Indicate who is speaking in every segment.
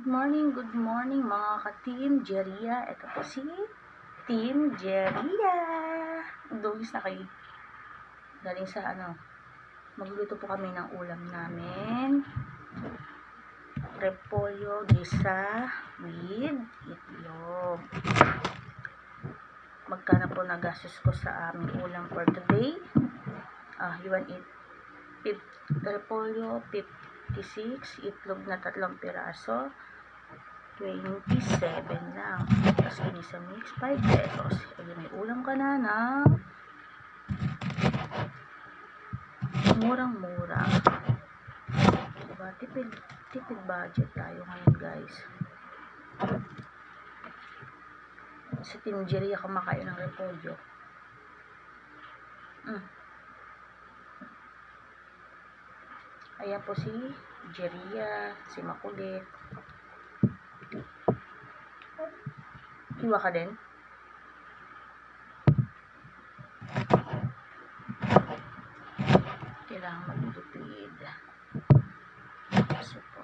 Speaker 1: good morning mga ka-Team Jeria. Ito po si Team Jeria. Dugis na kayo. Galing sa magluluto po kami ng ulam namin. Repolyo, gisa, with itlog. Magkano po nagastos ko sa aming ulam for today? You want it? Repolyo, 56, itlog na 3 piraso, 27 lang. Tapos sa mix, 5 pesos. Ay, may ulam ka na murang-mura. Diba? Tipid budget tayo ngayon, guys. Sa Team Jeria kumakain ng repolyo. Ayan po si Jeria, si Makulit. Hiwa ka din? Kailangan magtutupid. So po.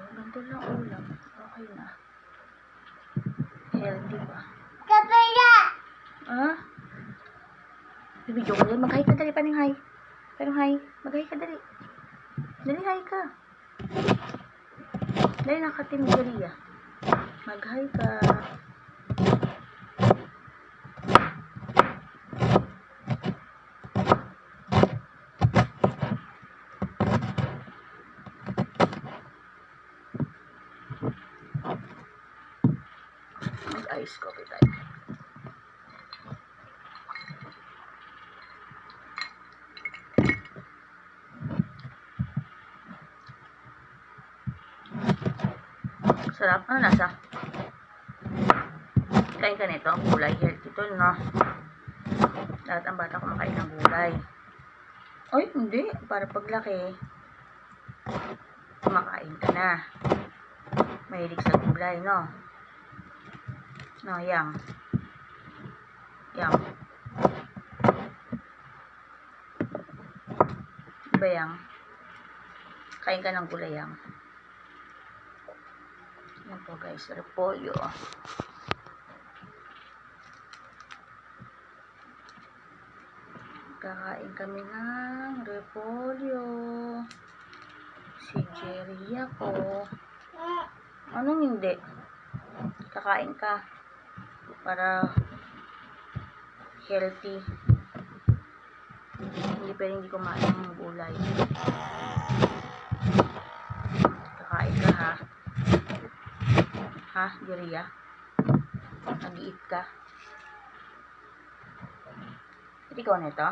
Speaker 1: Ganito lang ulam. Okay na. Healthy ba? Bibidyo ko dali. Mag-hi ka dali. Paning hi? Pero hi. Mag-hi ka dali. Dali, hi ka. Dali, naka-Team Jeria. Mag-hi ka. Mag-ice coffee tayo. Sarap. Ano nasa? Kain ka nito. Gulay. Healthy to, no? Lahat ang bata kumakain ng gulay. Ay, hindi. Para paglaki, kumakain ka na. Mahilig sa gulay, no? No, yang. Yang. Diba yang? Kain ka ng gulay, yang. Yan po, guys. Repolyo. Kakain kami ng repolyo. Si Jeria ko. Anong hindi? Kakain ka. Para healthy. Hindi pwedeng hindi kumain ng gulay. Kakain ka, ha? Ha, Jeria? Nag-iit ka? Hindi ko nito?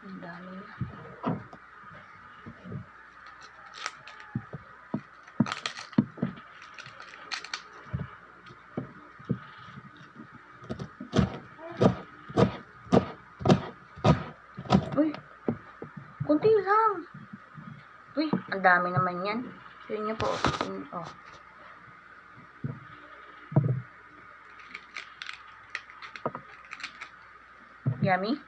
Speaker 1: Ang dami na. Uy, kunti lang. Uy, ang dami naman yan. Yun niyo po. Oh. Yummy?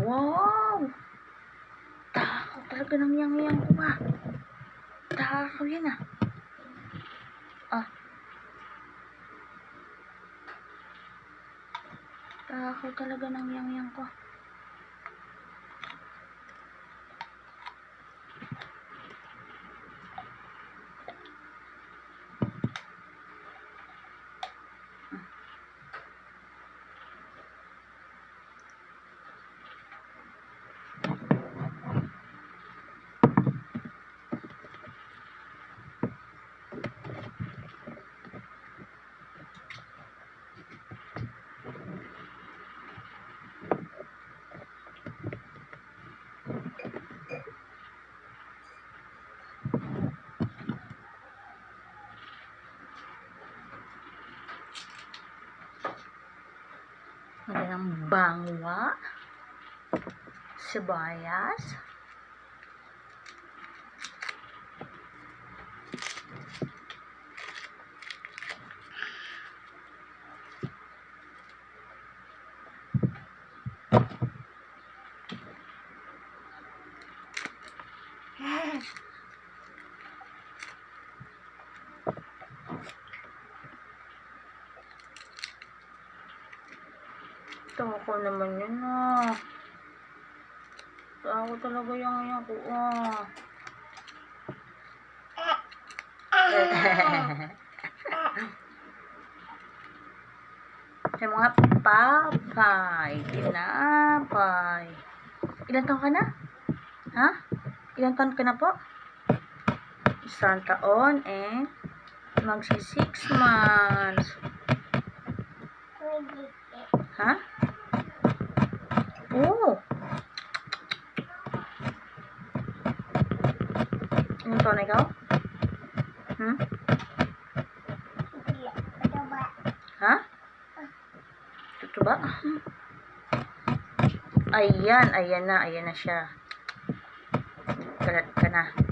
Speaker 1: Wow! Takaw talaga ng yang-yang ko ba? Takaw yan Takaw talaga ng yang-yang ko. ng bangwa, sibuyas, Tako naman yun Tako talaga yung ko Yung mga papay, tinapay. Ilan taon ka na? Ha? Ilan taon ka na po? 1 taon magsi 6 months. Ha? Oo. Ilan taon na ikaw? Ha? Tutuba? Ayan na siya. Kalat ka na.